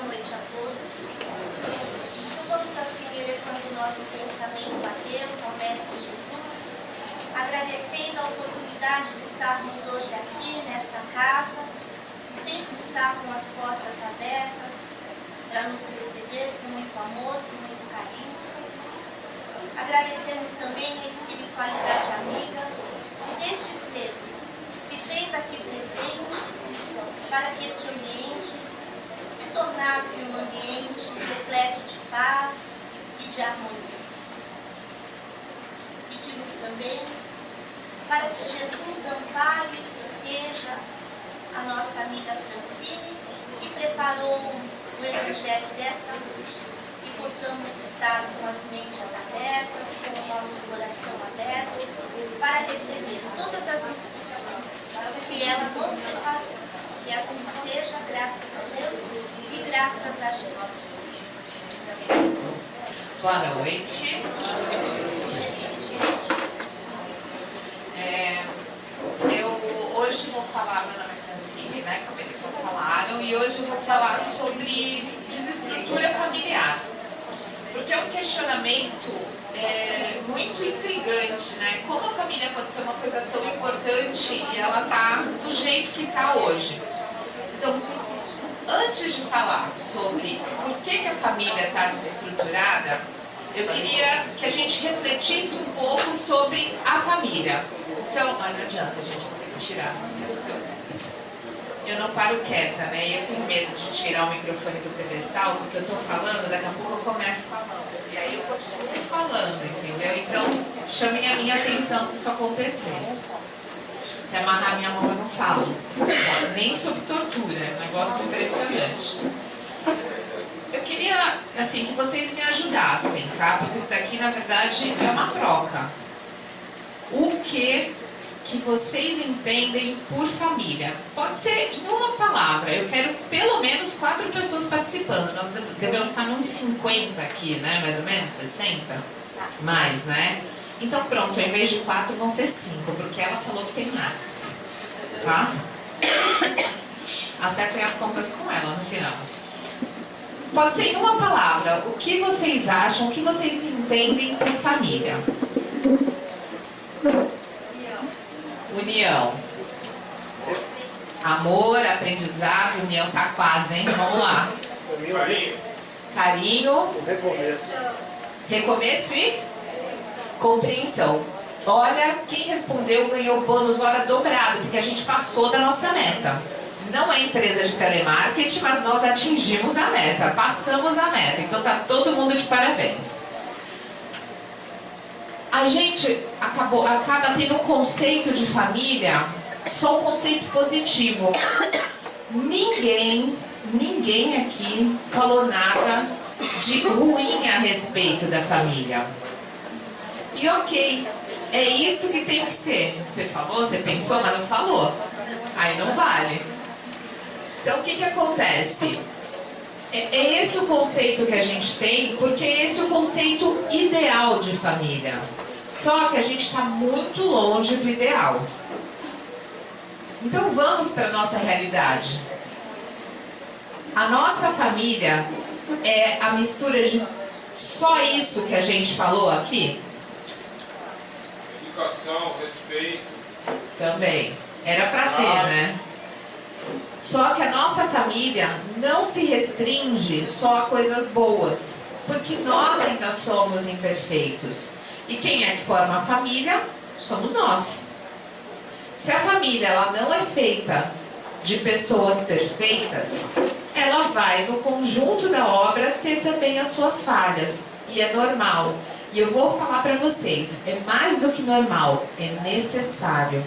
noite a todos. Então vamos assim elevando o nosso pensamento a Deus, ao Mestre Jesus, agradecendo a oportunidade de estarmos hoje aqui nesta casa, que sempre está com as portas abertas para nos receber com muito amor, com muito carinho. Agradecemos também a espiritualidade amiga, que desde cedo se fez aqui presente para que este ambiente se tornasse um ambiente repleto de paz e de harmonia. Pedimos também para que Jesus ampare e proteja a nossa amiga Francine, que preparou o Evangelho desta noite, e possamos estar com as mentes abertas, com o nosso coração aberto, para receber todas as instruções que ela nos preparou. Que assim seja, graças a Deus e graças a Jesus. Boa noite. Eu hoje vou falar, meu nome é Francine, né, como eles já falaram, e hoje eu vou falar sobre desestrutura familiar. Porque é um questionamento muito intrigante, né? Como a família pode ser uma coisa tão importante e ela está do jeito que está hoje? Então, antes de falar sobre por que a família está desestruturada, eu queria que a gente refletisse um pouco sobre a família. Então, não adianta, gente, vou ter que tirar. Eu não paro quieta, né? E eu tenho medo de tirar o microfone do pedestal, porque eu estou falando, daqui a pouco eu começo falando. E aí eu continuo falando, entendeu? Então, chamem a minha atenção se isso acontecer. Se amarrar minha mão, eu não falo. Nem sob tortura, é um negócio impressionante. Eu queria, assim, que vocês me ajudassem, tá? Porque isso daqui, na verdade, é uma troca. O que vocês entendem por família? Pode ser em uma palavra. Eu quero pelo menos 4 pessoas participando. Nós devemos estar uns 50 aqui, né? Mais ou menos, 60? Mais, né? Então pronto, ao invés de 4 vão ser 5, porque ela falou que tem mais. Tá? Acertem as contas com ela no final. Pode ser em uma palavra. O que vocês acham, o que vocês entendem por família? União. Amor, aprendizado, união tá quase, hein? Vamos lá. Carinho. Carinho. Recomeço. Recomeço e compreensão. Olha, quem respondeu ganhou bônus hora dobrado, porque a gente passou da nossa meta. Não é empresa de telemarketing, mas nós atingimos a meta, passamos a meta. Então tá todo mundo de parabéns. A gente acaba tendo um conceito de família, só um conceito positivo. Ninguém aqui falou nada de ruim a respeito da família. E ok, é isso que tem que ser. Você falou, você pensou, mas não falou. Aí não vale. Então o que acontece? É esse o conceito que a gente tem, porque é esse o conceito ideal de família. Só que a gente está muito longe do ideal. Então vamos para a nossa realidade. A nossa família é a mistura de só isso que a gente falou aqui? Educação, respeito. Também. Era para ter, né? Só que a nossa família não se restringe só a coisas boas, porque nós ainda somos imperfeitos. E quem é que forma a família? Somos nós. Se a família ela não é feita de pessoas perfeitas, ela vai, no conjunto da obra, ter também as suas falhas. E é normal. E eu vou falar para vocês, é mais do que normal, é necessário.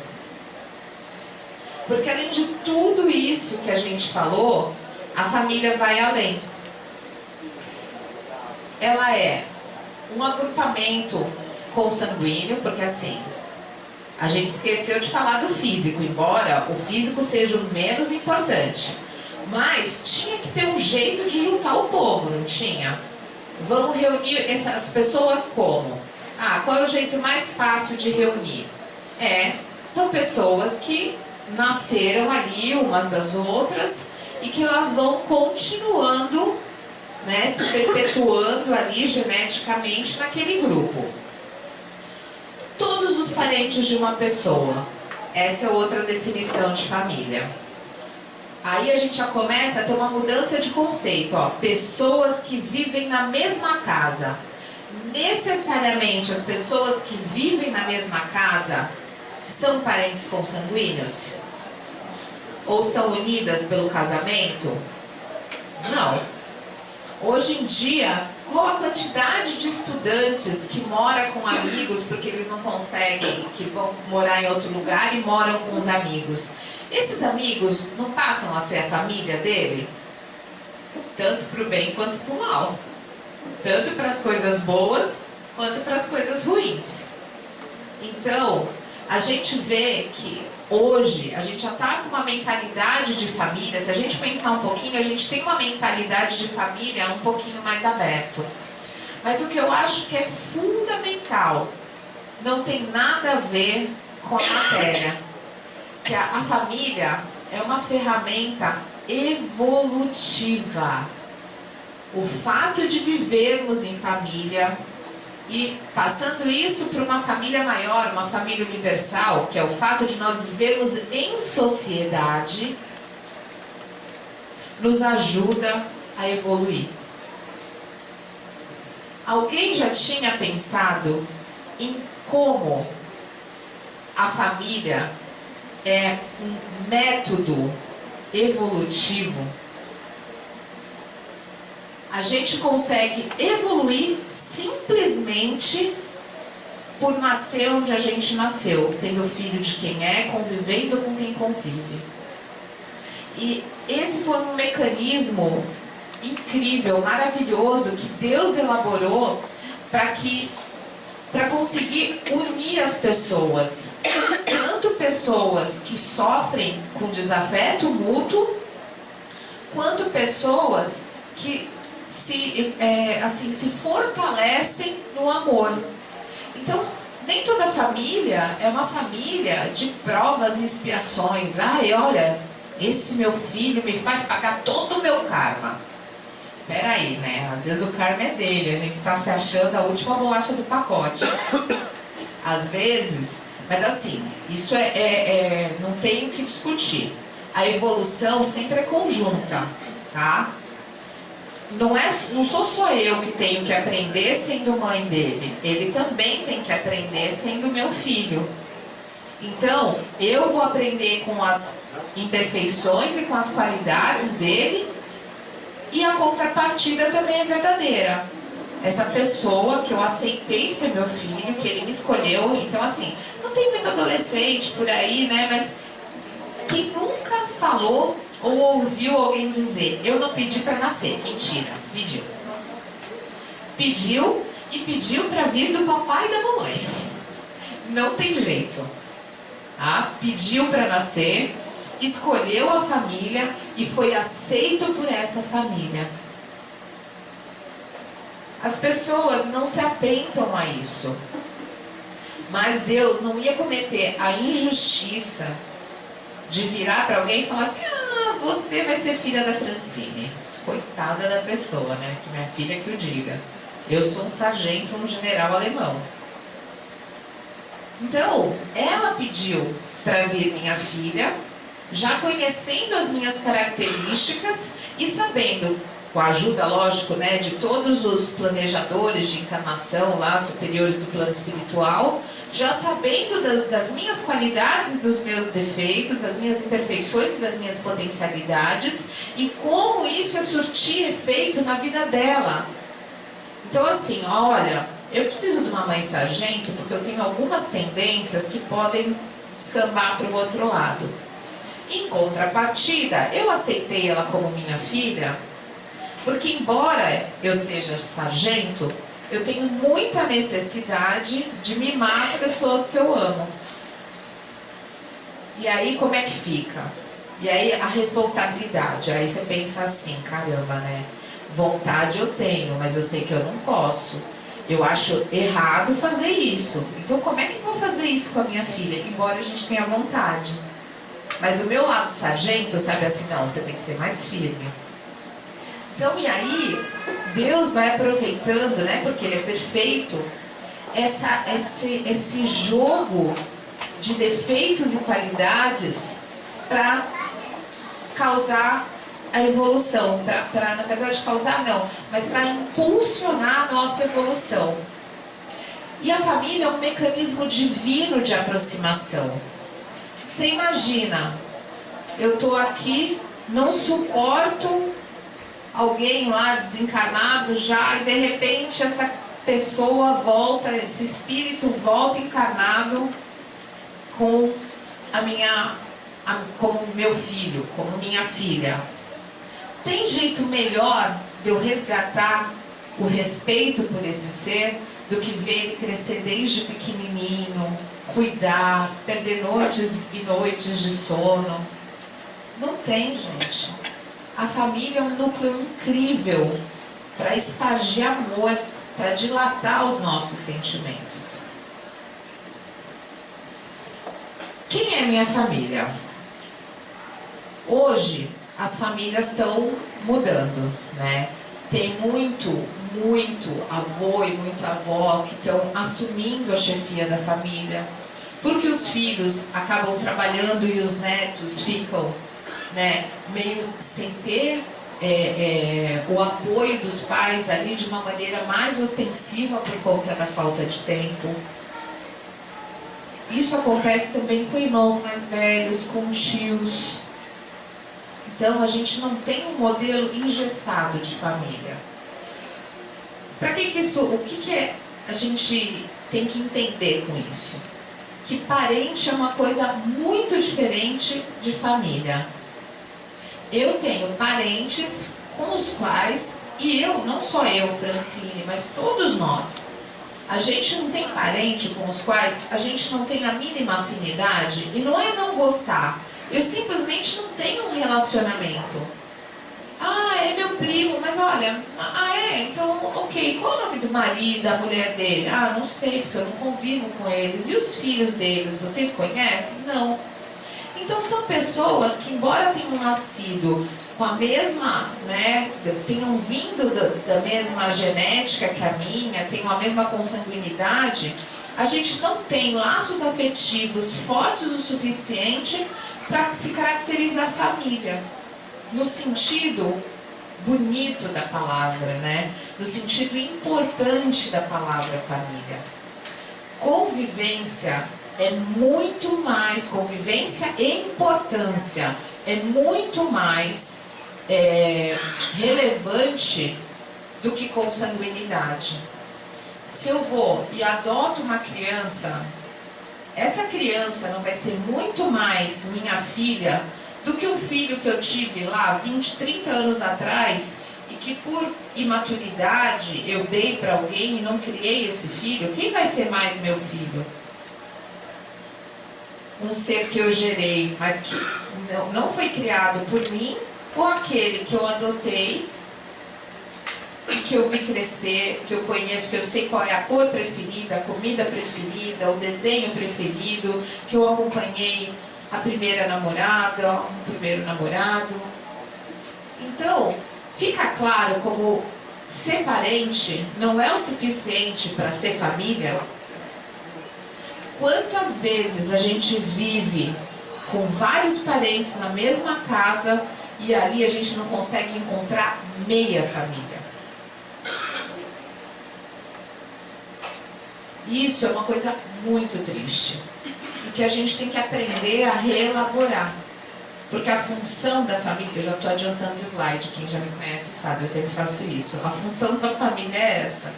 Porque além de tudo isso que a gente falou, a família vai além. Ela é um agrupamento consanguíneo, porque assim, a gente esqueceu de falar do físico, embora o físico seja o menos importante. Mas tinha que ter um jeito de juntar o povo, não tinha? Vamos reunir essas pessoas como? Qual é o jeito mais fácil de reunir? São pessoas que nasceram ali umas das outras e que elas vão continuando, né, se perpetuando ali geneticamente naquele grupo. Todos os parentes de uma pessoa. Essa é outra definição de família. Aí a gente já começa a ter uma mudança de conceito. Ó. Pessoas que vivem na mesma casa. Necessariamente as pessoas que vivem na mesma casa são parentes consanguíneos? Ou são unidas pelo casamento? Não. Hoje em dia, qual a quantidade de estudantes que moram com amigos porque eles não conseguem, que vão morar em outro lugar e moram com os amigos? Esses amigos não passam a ser a família dele? Tanto para o bem quanto para o mal. Tanto para as coisas boas quanto para as coisas ruins. Então, a gente vê que hoje a gente já está com uma mentalidade de família. Se a gente pensar um pouquinho, a gente tem uma mentalidade de família um pouquinho mais aberto. Mas o que eu acho que é fundamental, não tem nada a ver com a matéria, que a família é uma ferramenta evolutiva. O fato de vivermos em família e passando isso para uma família maior, uma família universal, que é o fato de nós vivermos em sociedade, nos ajuda a evoluir. Alguém já tinha pensado em como a família é um método evolutivo? A gente consegue evoluir simplesmente por nascer onde a gente nasceu, sendo filho de quem é, convivendo com quem convive. E esse foi um mecanismo incrível, maravilhoso, que Deus elaborou para conseguir unir as pessoas. Tanto pessoas que sofrem com desafeto mútuo, quanto pessoas que se fortalecem no amor. Então, nem toda família é uma família de provas e expiações. Ai, olha, esse meu filho me faz pagar todo o meu karma. Peraí, né? Às vezes o karma é dele, a gente está se achando a última bolacha do pacote. Às vezes, mas assim, isso não tem o que discutir. A evolução sempre é conjunta, tá? Não sou só eu que tenho que aprender sendo mãe dele. Ele também tem que aprender sendo meu filho. Então, eu vou aprender com as imperfeições e com as qualidades dele. E a contrapartida também é verdadeira. Essa pessoa que eu aceitei ser meu filho, que ele me escolheu. Então, assim, não tem muito adolescente por aí, né? Mas quem nunca falou ou ouviu alguém dizer: eu não pedi para nascer? Mentira, pediu. Pediu e pediu para vir do papai e da mamãe. Não tem jeito. Tá? Pediu para nascer, escolheu a família e foi aceito por essa família. As pessoas não se atentam a isso. Mas Deus não ia cometer a injustiça de virar para alguém e falar assim: você vai ser filha da Francine. Coitada da pessoa, né? Que minha filha que o diga. Eu sou um sargento, um general alemão. Então, ela pediu para vir minha filha, já conhecendo as minhas características e sabendo, com a ajuda, lógico, né, de todos os planejadores de encarnação lá, superiores do plano espiritual, já sabendo das minhas qualidades e dos meus defeitos, das minhas imperfeições e das minhas potencialidades, e como isso é surtir efeito na vida dela. Então, assim, olha, eu preciso de uma mãe sargento porque eu tenho algumas tendências que podem descambar para o outro lado. Em contrapartida, eu aceitei ela como minha filha, porque embora eu seja sargento, eu tenho muita necessidade de mimar as pessoas que eu amo. E aí como é que fica? E aí a responsabilidade, aí você pensa assim: caramba, né? Vontade eu tenho, mas eu sei que eu não posso. Eu acho errado fazer isso. Então como é que eu vou fazer isso com a minha filha, embora a gente tenha vontade? Mas o meu lado sargento sabe assim, não, você tem que ser mais firme. Então, e aí, Deus vai aproveitando, né, porque Ele é perfeito, esse jogo de defeitos e qualidades para causar a evolução, na verdade causar não, mas para impulsionar a nossa evolução. E a família é um mecanismo divino de aproximação. Você imagina, eu estou aqui, não suporto alguém lá desencarnado já, e de repente essa pessoa volta, esse espírito volta encarnado com como meu filho, como minha filha. Tem jeito melhor de eu resgatar o respeito por esse ser do que ver ele crescer desde pequenininho, cuidar, perder noites e noites de sono? Não tem, gente. A família é um núcleo incrível para espargir amor, para dilatar os nossos sentimentos. Quem é minha família? Hoje, as famílias estão mudando, né? Tem muito avô e muita avó que estão assumindo a chefia da família, porque os filhos acabam trabalhando e os netos ficam, né, meio sem ter o apoio dos pais ali de uma maneira mais ostensiva por conta da falta de tempo. Isso acontece também com irmãos mais velhos, com tios. Então a gente não tem um modelo engessado de família. Para que isso? O que a gente tem que entender com isso? Que parente é uma coisa muito diferente de família. Eu tenho parentes com os quais, e eu, não só eu, Francine, mas todos nós, a gente não tem parente com os quais a gente não tem a mínima afinidade, e não é não gostar, eu simplesmente não tenho um relacionamento. Ah, é meu primo, mas olha, então, ok, qual é o nome do marido, da mulher dele? Ah, não sei, porque eu não convivo com eles. E os filhos deles, vocês conhecem? Não. Então são pessoas que, embora tenham nascido com a mesma, né, tenham vindo da mesma genética que a minha, tenham a mesma consanguinidade, a gente não tem laços afetivos fortes o suficiente para se caracterizar família, no sentido bonito da palavra, né? No sentido importante da palavra família. Convivência é muito mais, convivência e importância é muito mais relevante do que consanguinidade. Se eu vou e adoto uma criança, essa criança não vai ser muito mais minha filha do que um filho que eu tive lá 20, 30 anos atrás e que por imaturidade eu dei para alguém e não criei esse filho. Quem vai ser mais meu filho? Um ser que eu gerei, mas que não foi criado por mim, ou aquele que eu adotei e que eu vi crescer, que eu conheço, que eu sei qual é a cor preferida, a comida preferida, o desenho preferido, que eu acompanhei a primeira namorada, o primeiro namorado. Então, fica claro como ser parente não é o suficiente para ser família. Quantas vezes a gente vive com vários parentes na mesma casa e ali a gente não consegue encontrar meia família? Isso é uma coisa muito triste e que a gente tem que aprender a reelaborar, porque a função da família, eu já estou adiantando o slide, quem já me conhece sabe, eu sempre faço isso, a função da família é essa,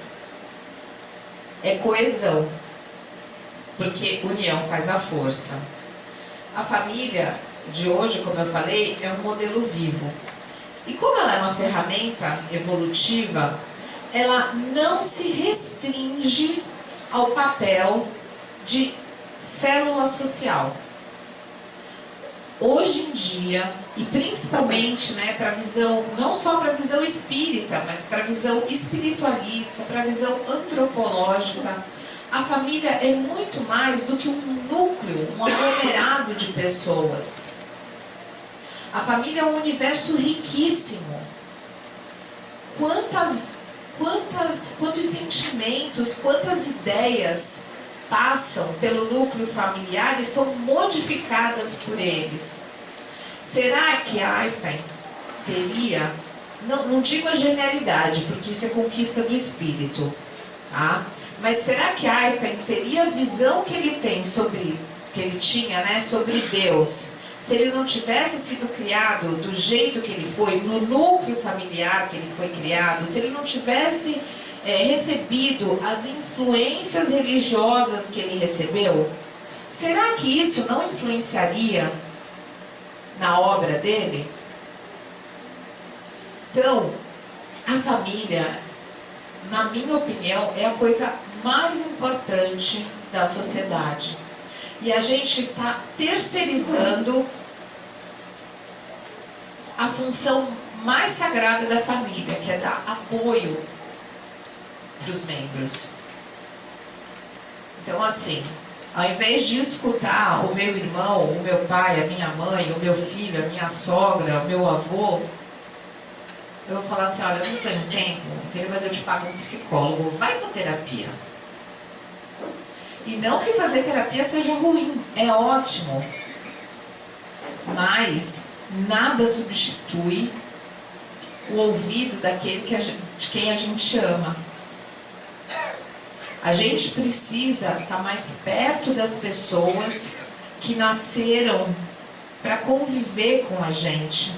é coesão, porque união faz a força. A família de hoje, como eu falei, é um modelo vivo. E como ela é uma ferramenta evolutiva, ela não se restringe ao papel de célula social. Hoje em dia, e principalmente, né, para a visão, não só para a visão espírita, mas para a visão espiritualista, para a visão antropológica, a família é muito mais do que um núcleo, um aglomerado de pessoas. A família é um universo riquíssimo. Quantos sentimentos, quantas ideias passam pelo núcleo familiar e são modificadas por eles. Será que Einstein teria, não digo a genialidade, porque isso é conquista do espírito, tá? Mas será que Einstein teria a visão que ele tem que ele tinha, né, sobre Deus, se ele não tivesse sido criado do jeito que ele foi, no núcleo familiar que ele foi criado, se ele não tivesse recebido as influências religiosas que ele recebeu? Será que isso não influenciaria na obra dele? Então, a família, na minha opinião, é a coisa mais importante da sociedade. E a gente está terceirizando a função mais sagrada da família, que é dar apoio para os membros. Então, assim, ao invés de escutar o meu irmão, o meu pai, a minha mãe, o meu filho, a minha sogra, o meu avô, eu vou falar assim: olha, eu não tenho tempo, entendeu? Mas eu te pago um psicólogo, vai para terapia. E não que fazer terapia seja ruim, é ótimo. Mas nada substitui o ouvido daquele de quem a gente ama. A gente precisa estar mais perto das pessoas que nasceram para conviver com a gente,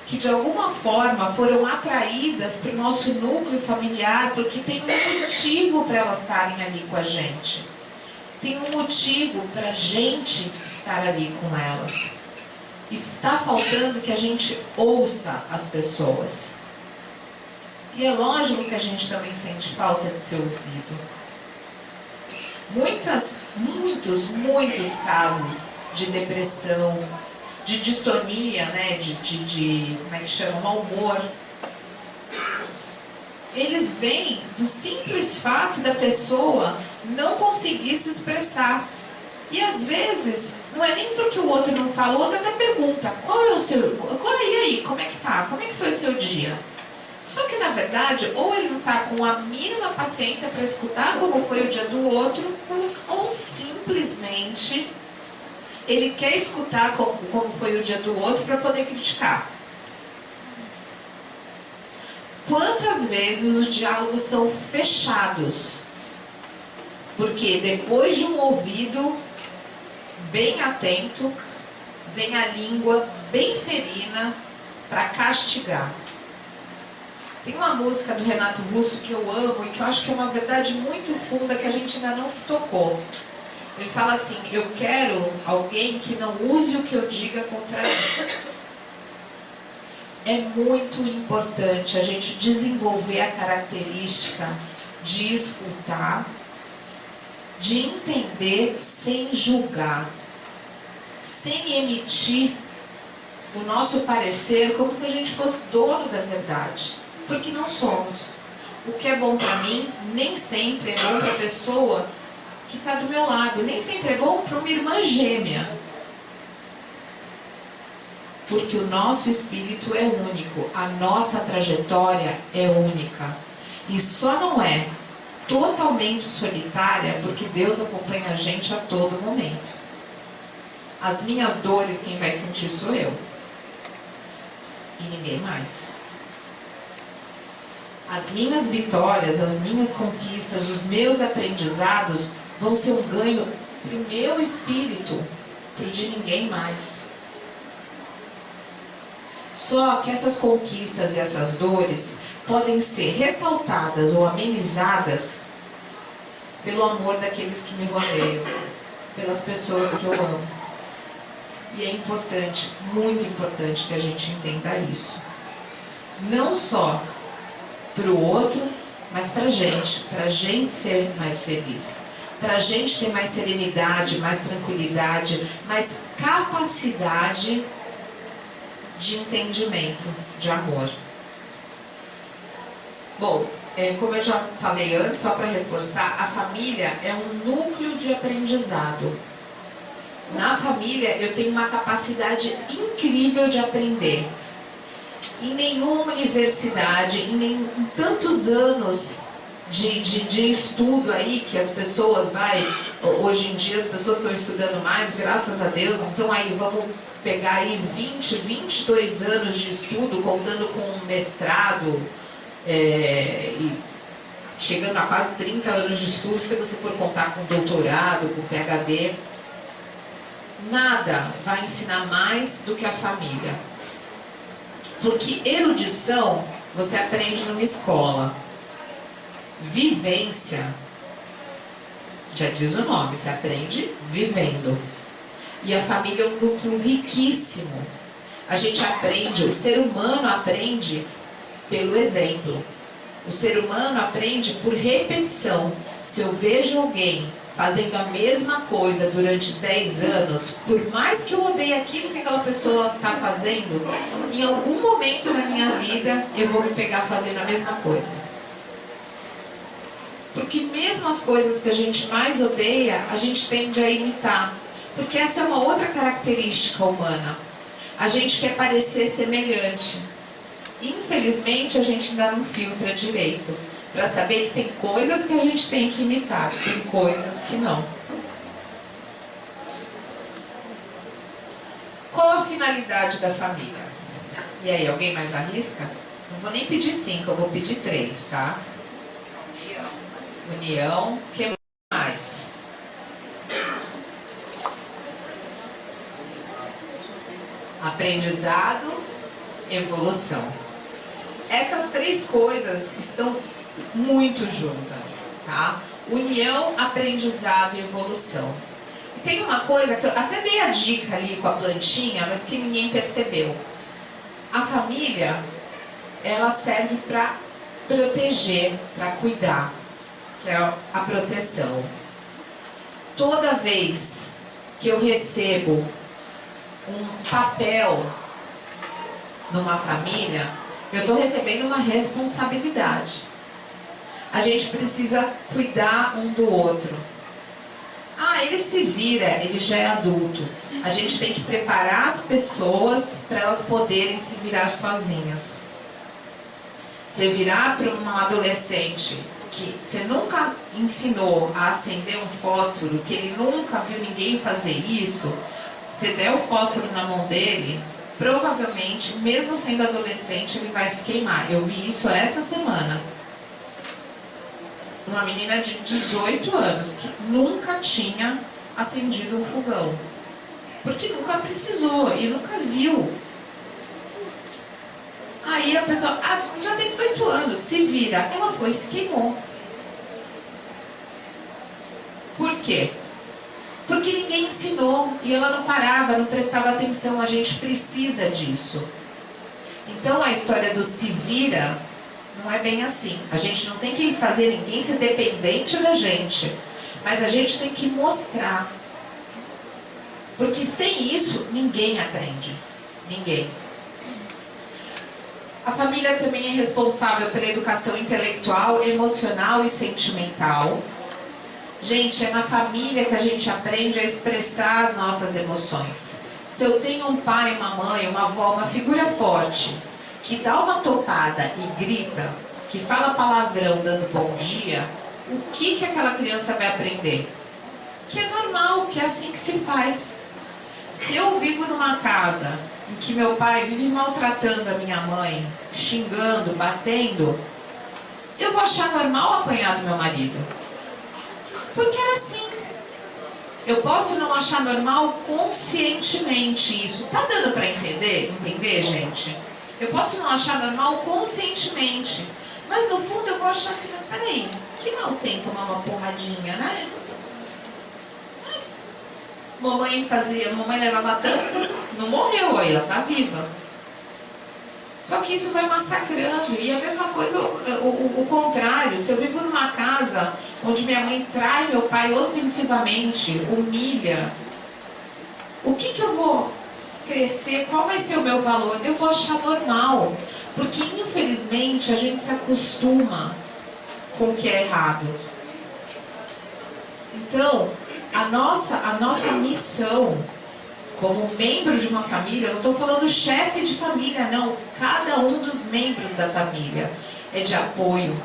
que de alguma forma foram atraídas para o nosso núcleo familiar, porque tem um motivo para elas estarem ali com a gente. Tem um motivo para a gente estar ali com elas. E está faltando que a gente ouça as pessoas. E é lógico que a gente também sente falta de ser ouvido. Muitos casos de depressão, de distonia, né, de como é que chama, mau humor, eles vêm do simples fato da pessoa não conseguir se expressar. E às vezes, não é nem porque o outro não fala, o outro até pergunta: e aí, como é que tá? Como é que foi o seu dia? Só que na verdade, ou ele não está com a mínima paciência para escutar como foi o dia do outro, ou simplesmente ele quer escutar como foi o dia do outro para poder criticar. Quantas vezes os diálogos são fechados? Porque depois de um ouvido bem atento, vem a língua bem ferina para castigar. Tem uma música do Renato Russo que eu amo e que eu acho que é uma verdade muito funda que a gente ainda não se tocou. Ele fala assim: eu quero alguém que não use o que eu diga contra mim. É muito importante a gente desenvolver a característica de escutar, de entender sem julgar, sem emitir o nosso parecer como se a gente fosse dono da verdade, porque não somos. O que é bom para mim nem sempre é bom para a pessoa que está do meu lado, nem sempre é bom para uma irmã gêmea. Porque o nosso espírito é único, a nossa trajetória é única. E só não é totalmente solitária porque Deus acompanha a gente a todo momento. As minhas dores, quem vai sentir sou eu. E ninguém mais. As minhas vitórias, as minhas conquistas, os meus aprendizados vão ser um ganho para o meu espírito, para o de ninguém mais. Só que essas conquistas e essas dores podem ser ressaltadas ou amenizadas pelo amor daqueles que me rodeiam, pelas pessoas que eu amo. E é importante, muito importante que a gente entenda isso. Não só para o outro, mas para a gente ser mais feliz, para a gente ter mais serenidade, mais tranquilidade, mais capacidade de entendimento, de amor. Bom, como eu já falei antes, só para reforçar, a família é um núcleo de aprendizado. Na família eu tenho uma capacidade incrível de aprender. Em nenhuma universidade, em tantos anos de estudo aí que as pessoas hoje em dia as pessoas estão estudando mais, graças a Deus, então aí vamos pegar aí 22 anos de estudo, contando com mestrado, e chegando a quase 30 anos de estudo, se você for contar com doutorado, com PhD. Nada vai ensinar mais do que a família. Porque erudição você aprende numa escola. Vivência, já diz o nome, você aprende vivendo. E a família é um núcleo riquíssimo. A gente aprende, o ser humano aprende pelo exemplo. O ser humano aprende por repetição. Se eu vejo alguém fazendo a mesma coisa durante 10 anos, por mais que eu odeie aquilo que aquela pessoa está fazendo, em algum momento da minha vida eu vou me pegar fazendo a mesma coisa. Porque mesmo as coisas que a gente mais odeia, a gente tende a imitar. Porque essa é uma outra característica humana. A gente quer parecer semelhante. Infelizmente a gente ainda não filtra direito, para saber que tem coisas que a gente tem que imitar, tem coisas que não. Qual a finalidade da família? E aí, alguém mais arrisca? Não vou nem pedir 5, eu vou pedir 3, tá? União. O que mais? Aprendizado, evolução. Essas 3 coisas estão muito juntas, tá? União, aprendizado e evolução. E tem uma coisa que eu até dei a dica ali com a plantinha, mas que ninguém percebeu. A família, ela serve para proteger, para cuidar, que é a proteção. Toda vez que eu recebo um papel numa família, eu estou recebendo uma responsabilidade. A gente precisa cuidar um do outro. Ah, ele se vira, ele já é adulto. A gente tem que preparar as pessoas para elas poderem se virar sozinhas. Você virar para uma adolescente que você nunca ensinou a acender um fósforo, que ele nunca viu ninguém fazer isso, você der o fósforo na mão dele, provavelmente, mesmo sendo adolescente, ele vai se queimar. Eu vi isso essa semana. Uma menina de 18 anos que nunca tinha acendido um fogão. Porque nunca precisou e nunca viu. Aí a pessoa, você já tem 18 anos, se vira. Ela foi e se queimou. Por quê? Porque ninguém ensinou e ela não parava, não prestava atenção. A gente precisa disso. Então a história do se vira não é bem assim. A gente não tem que fazer ninguém ser dependente da gente, mas a gente tem que mostrar. Porque sem isso ninguém aprende. Ninguém. A família também é responsável pela educação intelectual, emocional e sentimental. Gente, é na família que a gente aprende a expressar as nossas emoções. Se eu tenho um pai, uma mãe, uma avó, uma figura forte, que dá uma topada e grita, que fala palavrão dando bom dia, o que aquela criança vai aprender? Que é normal, que é assim que se faz. Se eu vivo numa casa em que meu pai vive maltratando a minha mãe, xingando, batendo, eu vou achar normal apanhar do meu marido. Porque era assim. Eu posso não achar normal conscientemente isso. Tá dando para entender? Entender, gente? Eu posso não achar normal conscientemente. Mas no fundo eu vou achar assim, mas peraí, que mal tem tomar uma porradinha, né? Mamãe levava tantas, não morreu, aí ela tá viva. Só que isso vai massacrando. E a mesma coisa, o contrário. Se eu vivo numa casa onde minha mãe trai meu pai ostensivamente, humilha, o que eu vou crescer? Qual vai ser o meu valor? Eu vou achar normal. Porque, infelizmente, a gente se acostuma com o que é errado. Então, a nossa missão como membro de uma família, eu não estou falando chefe de família, não. Cada um dos membros da família é de apoio.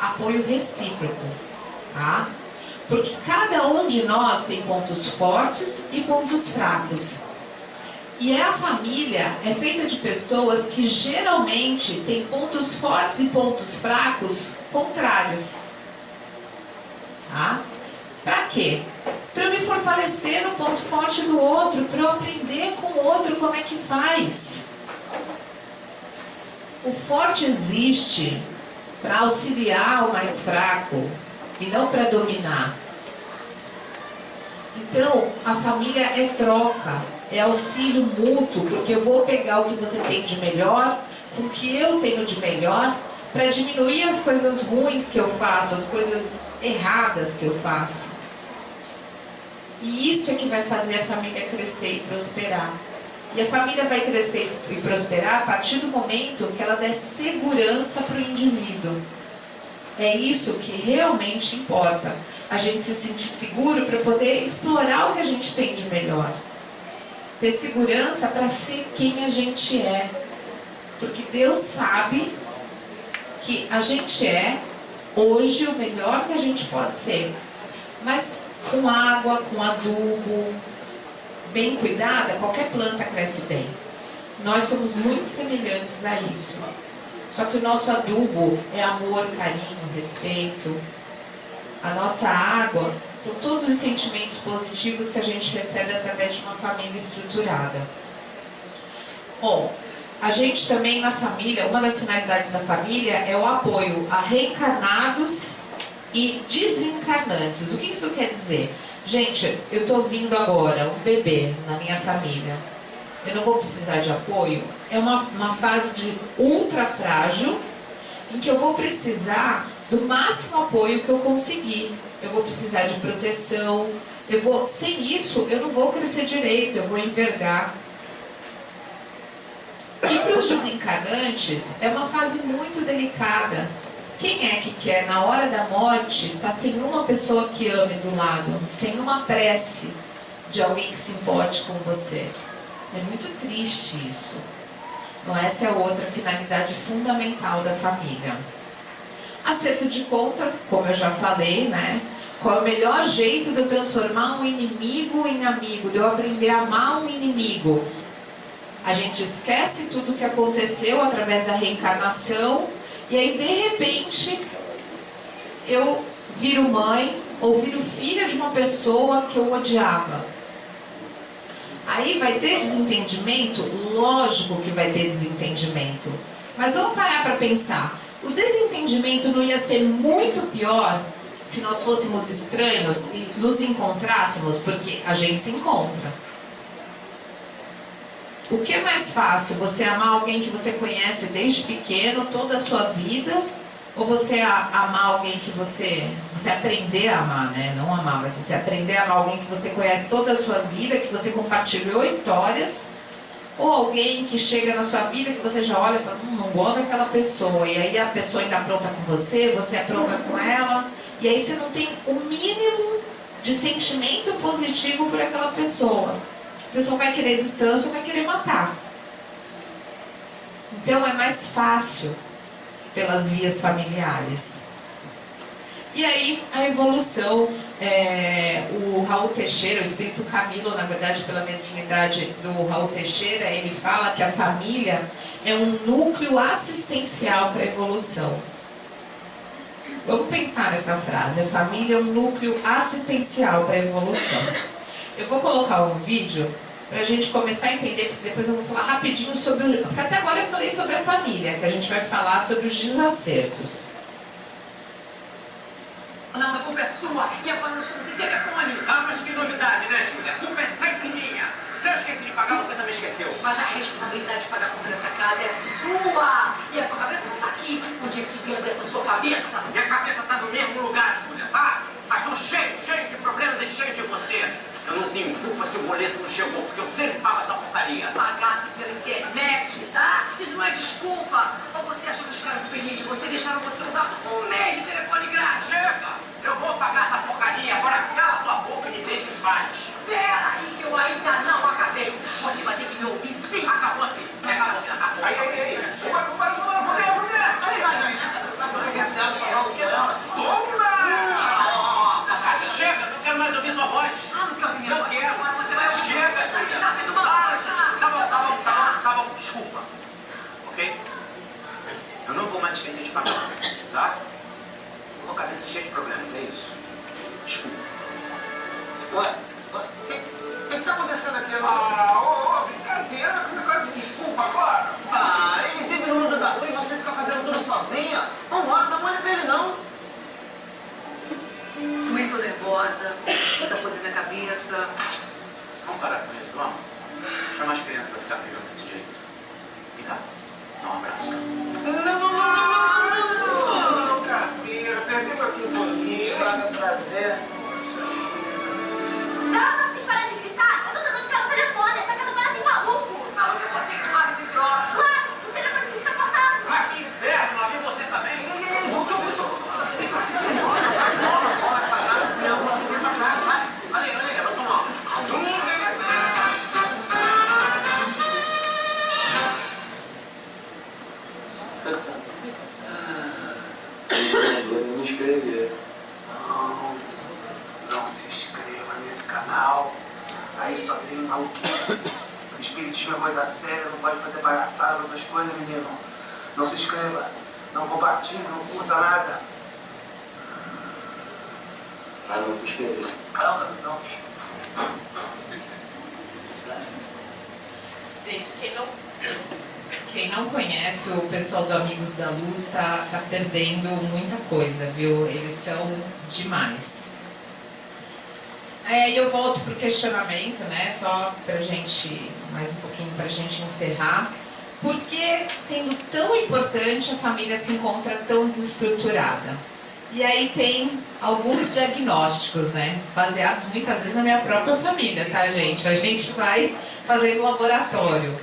Apoio recíproco, tá? Porque cada um de nós tem pontos fortes e pontos fracos. E a família é feita de pessoas que geralmente têm pontos fortes e pontos fracos contrários. Tá? Para quê? Para eu me fortalecer no ponto forte do outro, para eu aprender com o outro como é que faz. O forte existe para auxiliar o mais fraco e não para dominar. Então, a família é troca, é auxílio mútuo, porque eu vou pegar o que você tem de melhor, com o que eu tenho de melhor, para diminuir as coisas ruins que eu faço, as coisas erradas que eu faço. E isso é que vai fazer a família crescer e prosperar. E a família vai crescer e prosperar a partir do momento que ela der segurança para o indivíduo. É isso que realmente importa. A gente se sentir seguro para poder explorar o que a gente tem de melhor. Ter segurança para ser quem a gente é. Porque Deus sabe que a gente é, hoje, o melhor que a gente pode ser. Mas com água, com adubo, bem cuidada, qualquer planta cresce bem. Nós somos muito semelhantes a isso. Só que o nosso adubo é amor, carinho, respeito. A nossa água são todos os sentimentos positivos que a gente recebe através de uma família estruturada. Bom, a gente também na família, uma das finalidades da família é o apoio a reencarnados e desencarnantes. O que isso quer dizer? Gente, eu estou vindo agora um bebê na minha família. Eu não vou precisar de apoio? É uma fase de ultra frágil em que eu vou precisar do máximo apoio que eu conseguir. Eu vou precisar de proteção. Sem isso, eu não vou crescer direito, eu vou envergar. E para os desencarnantes, é uma fase muito delicada. Quem é que quer, na hora da morte, estar sem uma pessoa que ame do lado, sem uma prece de alguém que se importe com você? É muito triste isso. Então, essa é outra finalidade fundamental da família. Acerto de contas, como eu já falei, né? Qual é o melhor jeito de eu transformar um inimigo em amigo, de eu aprender a amar um inimigo? A gente esquece tudo o que aconteceu através da reencarnação e aí, de repente, eu viro mãe ou viro filha de uma pessoa que eu odiava. Aí vai ter desentendimento? Lógico que vai ter desentendimento. Mas vamos parar para pensar. O desentendimento não ia ser muito pior se nós fôssemos estranhos e nos encontrássemos, porque a gente se encontra. O que é mais fácil? Você amar alguém que você conhece desde pequeno, toda a sua vida? Ou você amar alguém que você aprender a amar, né? Não amar, mas você aprender a amar alguém que você conhece toda a sua vida, que você compartilhou histórias? Ou alguém que chega na sua vida que você já olha e fala, não gosto daquela pessoa. E aí a pessoa ainda apronta com você apronta com ela. E aí você não tem o mínimo de sentimento positivo por aquela pessoa. Você só vai querer distância ou vai querer matar. Então é mais fácil pelas vias familiares. E aí a evolução, o Raul Teixeira, o espírito Camilo, na verdade pela mediunidade do Raul Teixeira, ele fala que a família é um núcleo assistencial para a evolução. Vamos pensar nessa frase, a família é um núcleo assistencial para a evolução. Eu vou colocar um vídeo para a gente começar a entender, porque depois eu vou falar rapidinho sobre porque até agora eu falei sobre a família, que a gente vai falar sobre os desacertos. Não, a culpa é sua. E agora nós temos esse telefone. Ah, mas que novidade, né, Júlia? A culpa é sempre minha. Se eu esqueci de pagar, você também esqueceu. Mas a responsabilidade de pagar a conta dessa casa é sua. E a sua cabeça não está aqui. Onde é que anda essa sua cabeça? Minha cabeça está no mesmo lugar, Júlia, tá? Mas estou cheio de problemas e cheio de você. Eu não tenho culpa se o boleto não chegou, porque eu sempre pago essa porcaria. Pagasse pela internet, tá? Isso não é desculpa. Ou você achou que os caras permitem você, deixaram você usar um mês de telefone grátis? Chega! Eu vou pagar essa porcaria agora. Aí. Mulher. Aí, você sabe que é certo, só não quer ela. Toma! Chega, não quero mais ouvir sua voz. Não quero ouvir minha voz. Não quero. Você vai ouvir. Chega, Júlia. Tá bom, desculpa. Ok? Eu não vou mais esquecer de pagar, tá? Tô com a cabeça cheia de problemas, é isso. Desculpa. Ué, o que tá acontecendo aqui? Brincadeira, que negócio de desculpa agora. Ele vive no mundo da lua e você fica fazendo tudo sozinha? Vambora, dá mole pra ele não. Muito nervosa, muita coisa na cabeça. Vamos parar com isso, vamos? Chamar as crianças pra ficar brigando desse jeito. Vem cá, dá um abraço. Não, Carteira, perdeu a sintonia. Estraga o prazer. Dá pra vocês pararem de gritar? Eu tô tentando ficar no telefone, essa casa agora tem maluco. Não, eu vou seguir mais esse troço. Claro, o telefone fica cortado. Ah, que inferno, lá vem você também. Voltou. Bola quadrada, triângulo, tudo pra trás, vai. Olha aí, levanta uma. Eu me inscrever. Não se inscreva nesse canal. Aí só tem maluquice. O espiritismo é coisa séria, não pode fazer palhaçada, essas coisas, menino. Não se inscreva, não compartilhe, não curta nada. Não me inscrever. Calma, não. Gente, quem não conhece o pessoal do Amigos da Luz tá perdendo muita coisa, viu? Eles são demais. E eu volto pro questionamento, né? Só pra gente, mais um pouquinho pra gente encerrar. Por que, sendo tão importante, a família se encontra tão desestruturada? E aí tem alguns diagnósticos, né? Baseados muitas vezes na minha própria família, tá, gente? A gente vai fazendo laboratório.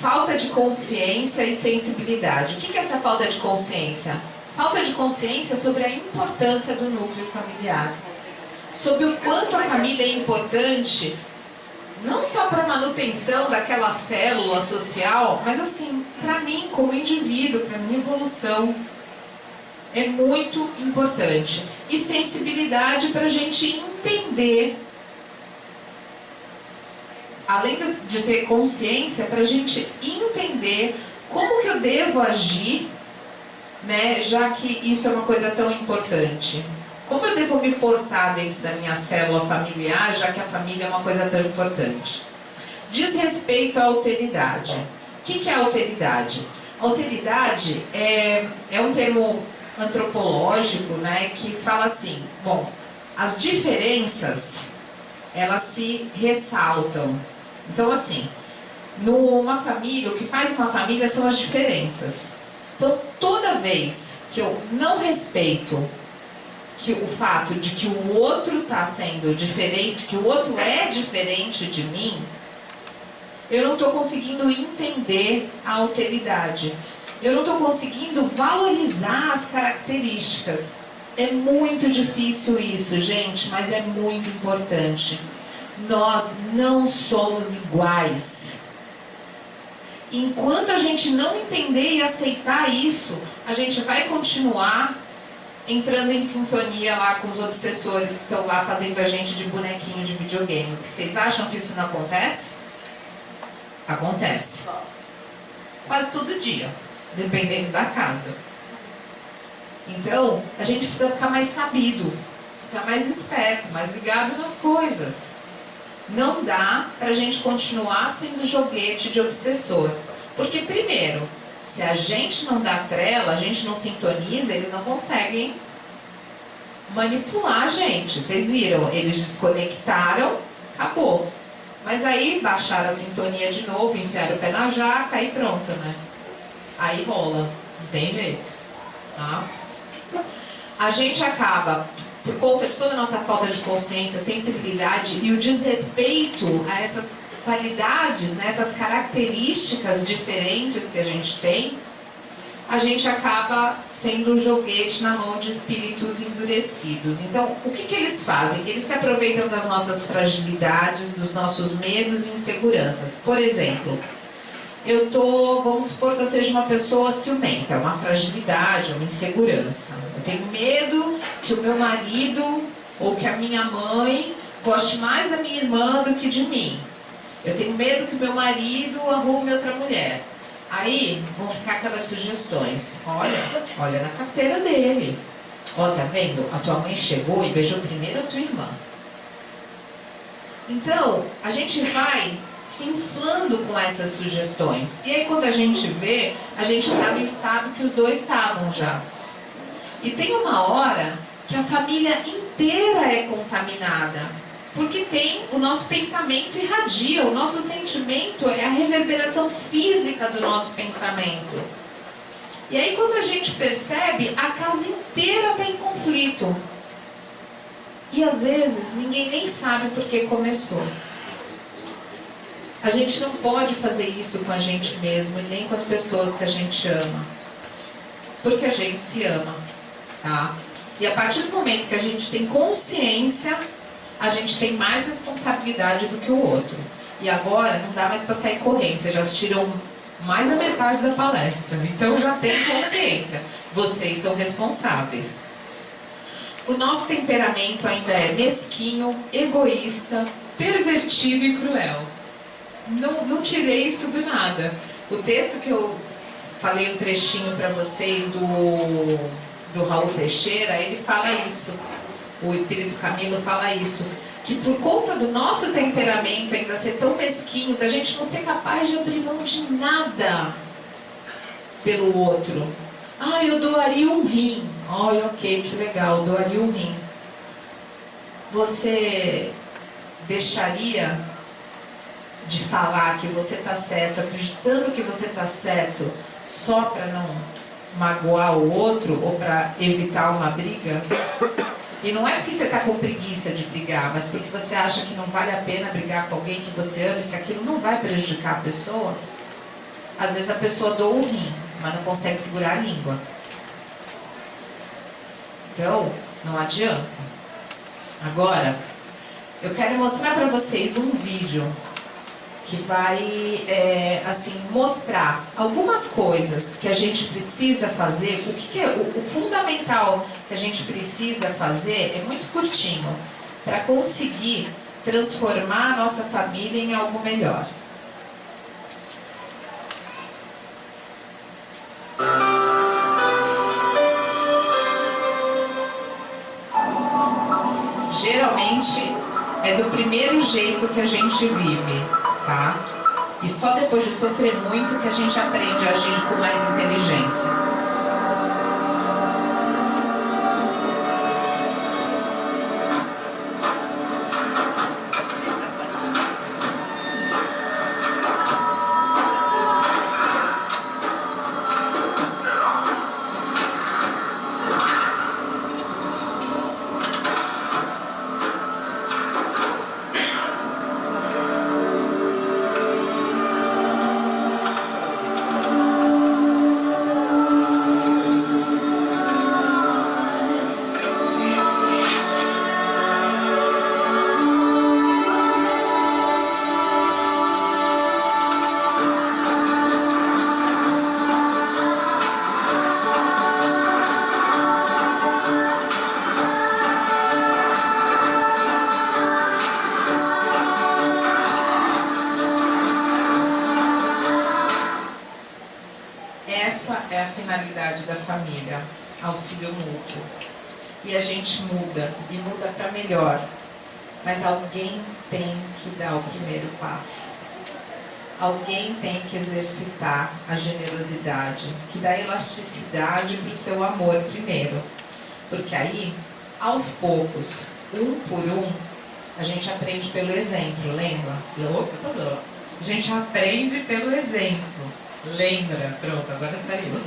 Falta de consciência e sensibilidade. O que é essa falta de consciência? Falta de consciência sobre a importância do núcleo familiar. Sobre o quanto a família é importante, não só para a manutenção daquela célula social, mas assim, para mim como indivíduo, para minha evolução. É muito importante. E sensibilidade para a gente entender, além de ter consciência, para a gente entender como que eu devo agir, né, já que isso é uma coisa tão importante. Como eu devo me portar dentro da minha célula familiar, já que a família é uma coisa tão importante. Diz respeito à alteridade. O que é alteridade? Alteridade é um termo antropológico, né, que fala assim, bom, as diferenças, elas se ressaltam. Então, assim, numa família, o que faz uma família são as diferenças. Então, toda vez que eu não respeito o fato de que o outro está sendo diferente, que o outro é diferente de mim, eu não estou conseguindo entender a alteridade. Eu não estou conseguindo valorizar as características. É muito difícil isso, gente, mas é muito importante. Nós não somos iguais. Enquanto a gente não entender e aceitar isso, a gente vai continuar entrando em sintonia lá com os obsessores que estão lá fazendo a gente de bonequinho de videogame. Vocês acham que isso não acontece? Acontece. Quase todo dia, dependendo da casa. Então, a gente precisa ficar mais sabido, ficar mais esperto, mais ligado nas coisas. Não dá pra gente continuar sendo joguete de obsessor. Porque, primeiro, se a gente não dá trela, a gente não sintoniza, eles não conseguem manipular a gente. Vocês viram? Eles desconectaram, acabou. Mas aí baixaram a sintonia de novo, enfiaram o pé na jaca e pronto, né? Aí rola, não tem jeito. Tá? A gente acaba, por conta de toda a nossa falta de consciência, sensibilidade e o desrespeito a essas qualidades, né, essas características diferentes que a gente acaba sendo um joguete na mão de espíritos endurecidos. Então, o que eles fazem? Eles se aproveitam das nossas fragilidades, dos nossos medos e inseguranças. Por exemplo, vamos supor que eu seja uma pessoa ciumenta, uma fragilidade, uma insegurança. Eu tenho medo que o meu marido ou que a minha mãe goste mais da minha irmã do que de mim. Eu tenho medo que o meu marido arrume outra mulher. Aí vão ficar aquelas sugestões. Olha na carteira dele. Ó, tá vendo? A tua mãe chegou e beijou primeiro a tua irmã. Então, a gente vai se inflando com essas sugestões. E aí quando a gente vê, a gente está no estado que os dois estavam já. E tem uma hora que a família inteira é contaminada. Porque tem o nosso pensamento irradia, o nosso sentimento é a reverberação física do nosso pensamento. E aí quando a gente percebe, a casa inteira está em conflito. E às vezes ninguém nem sabe por que começou. A gente não pode fazer isso com a gente mesmo e nem com as pessoas que a gente ama. Porque a gente se ama, tá? E a partir do momento que a gente tem consciência, a gente tem mais responsabilidade do que o outro. E agora não dá mais para sair correndo. Vocês já assistiram mais da metade da palestra. Então já tem consciência. Vocês são responsáveis. O nosso temperamento ainda é mesquinho, egoísta, pervertido e cruel. Não tirei isso do nada. O texto que eu falei um trechinho para vocês do Raul Teixeira, ele fala isso. O Espírito Camilo fala isso. Que por conta do nosso temperamento ainda ser tão mesquinho, da gente não ser capaz de abrir mão de nada pelo outro. Eu doaria um rim. Ok, que legal, doaria um rim. Você deixaria de falar que você está certo, acreditando que você está certo, só para não magoar o outro ou para evitar uma briga? E não é porque você está com preguiça de brigar, mas porque você acha que não vale a pena brigar com alguém que você ama, e se aquilo não vai prejudicar a pessoa. Às vezes a pessoa doa um rim, mas não consegue segurar a língua. Então, não adianta. Agora, eu quero mostrar para vocês um vídeo que vai mostrar algumas coisas que a gente precisa fazer. O que é o fundamental que a gente precisa fazer é muito curtinho para conseguir transformar a nossa família em algo melhor. Geralmente é do primeiro jeito que a gente vive, tá? E só depois de sofrer muito que a gente aprende a agir com mais inteligência. Da família, auxílio mútuo. E a gente muda, e muda para melhor. Mas alguém tem que dar o primeiro passo. Alguém tem que exercitar a generosidade, que dá elasticidade para o seu amor primeiro. Porque aí, aos poucos, um por um, a gente aprende pelo exemplo, lembra? A gente aprende pelo exemplo. Lembra? Pronto, agora saiu.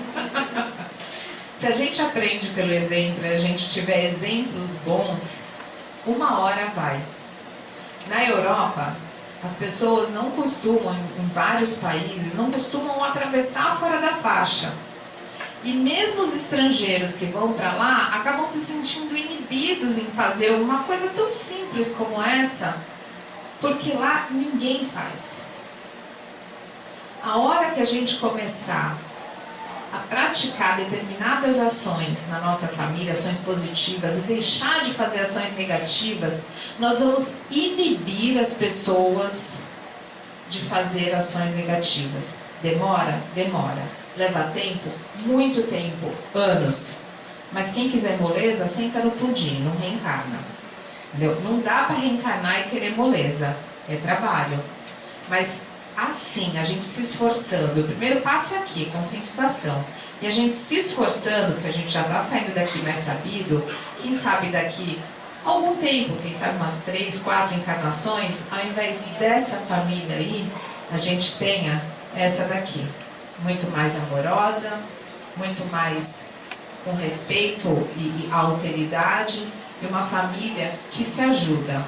Se a gente aprende pelo exemplo e a gente tiver exemplos bons, uma hora vai. Na Europa, as pessoas não costumam, em vários países, não costumam atravessar fora da faixa. E mesmo os estrangeiros que vão para lá, acabam se sentindo inibidos em fazer uma coisa tão simples como essa, porque lá ninguém faz. a hora que a gente começar a praticar determinadas ações na nossa família, ações positivas, e deixar de fazer ações negativas, nós vamos inibir as pessoas de fazer ações negativas. Demora? Demora. Leva tempo? Muito tempo. Anos. Mas quem quiser moleza, senta no pudim, não reencarna. Entendeu? Não dá para reencarnar e querer moleza. É trabalho. Mas assim, a gente se esforçando, o primeiro passo é aqui, conscientização. E a gente se esforçando, porque a gente já está saindo daqui mais sabido, quem sabe daqui algum tempo, quem sabe umas 3, 4 encarnações, ao invés dessa família aí, a gente tenha essa daqui. Muito mais amorosa, muito mais com respeito e alteridade, e uma família que se ajuda.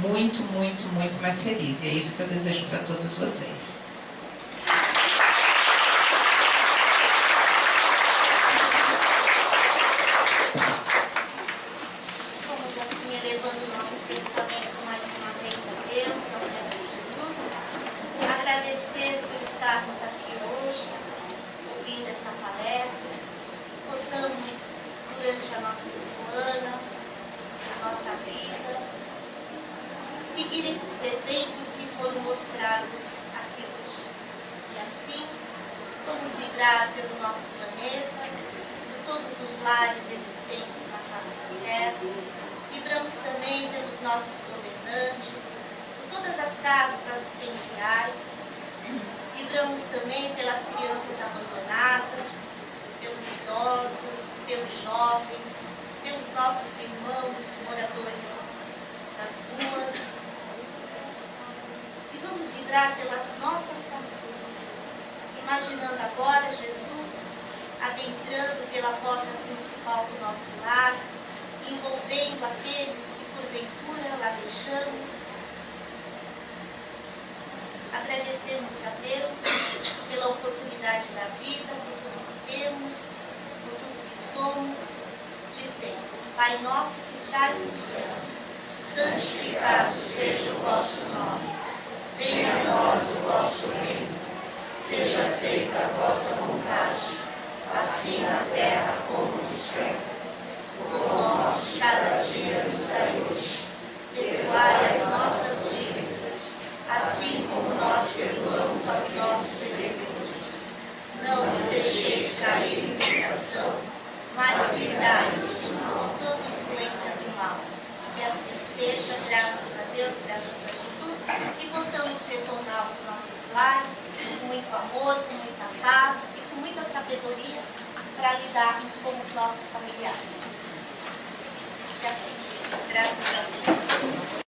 Muito, muito, muito mais feliz. E é isso que eu desejo para todos vocês. Vamos assim elevando o nosso pensamento mais uma vez a Deus, ao Mestre Jesus. Agradecer por estarmos aqui hoje, ouvindo essa palestra. Possamos, durante a nossa semana, a nossa vida, seguir esses exemplos que foram mostrados aqui hoje. E assim, vamos vibrar pelo nosso planeta, por todos os lares existentes na face da Terra. Vibramos também pelos nossos governantes, por todas as casas assistenciais. Vibramos também pelas crianças abandonadas, pelos idosos, pelos jovens, pelos nossos irmãos moradores das ruas. Vamos vibrar pelas nossas famílias, imaginando agora Jesus adentrando pela porta principal do nosso lar, envolvendo aqueles que porventura lá deixamos. Agradecemos a Deus pela oportunidade da vida, por tudo que temos, por tudo que somos, dizendo: Pai nosso que estás nos céus, santificado seja o vosso nome. Venha a nós o vosso reino, seja feita a vossa vontade, assim na terra como nos céus. O pão nosso de cada dia nos dai hoje. Perdoai as nossas dívidas, assim como nós perdoamos aos nossos devedores. Não nos deixeis cair em tentação, mas livrai-nos de toda influência do mal. Que assim seja, graças a Deus, graças a Jesus, e possamos retornar aos nossos lares com muito amor, com muita paz e com muita sabedoria para lidarmos com os nossos familiares. Que assim seja, graças a Deus.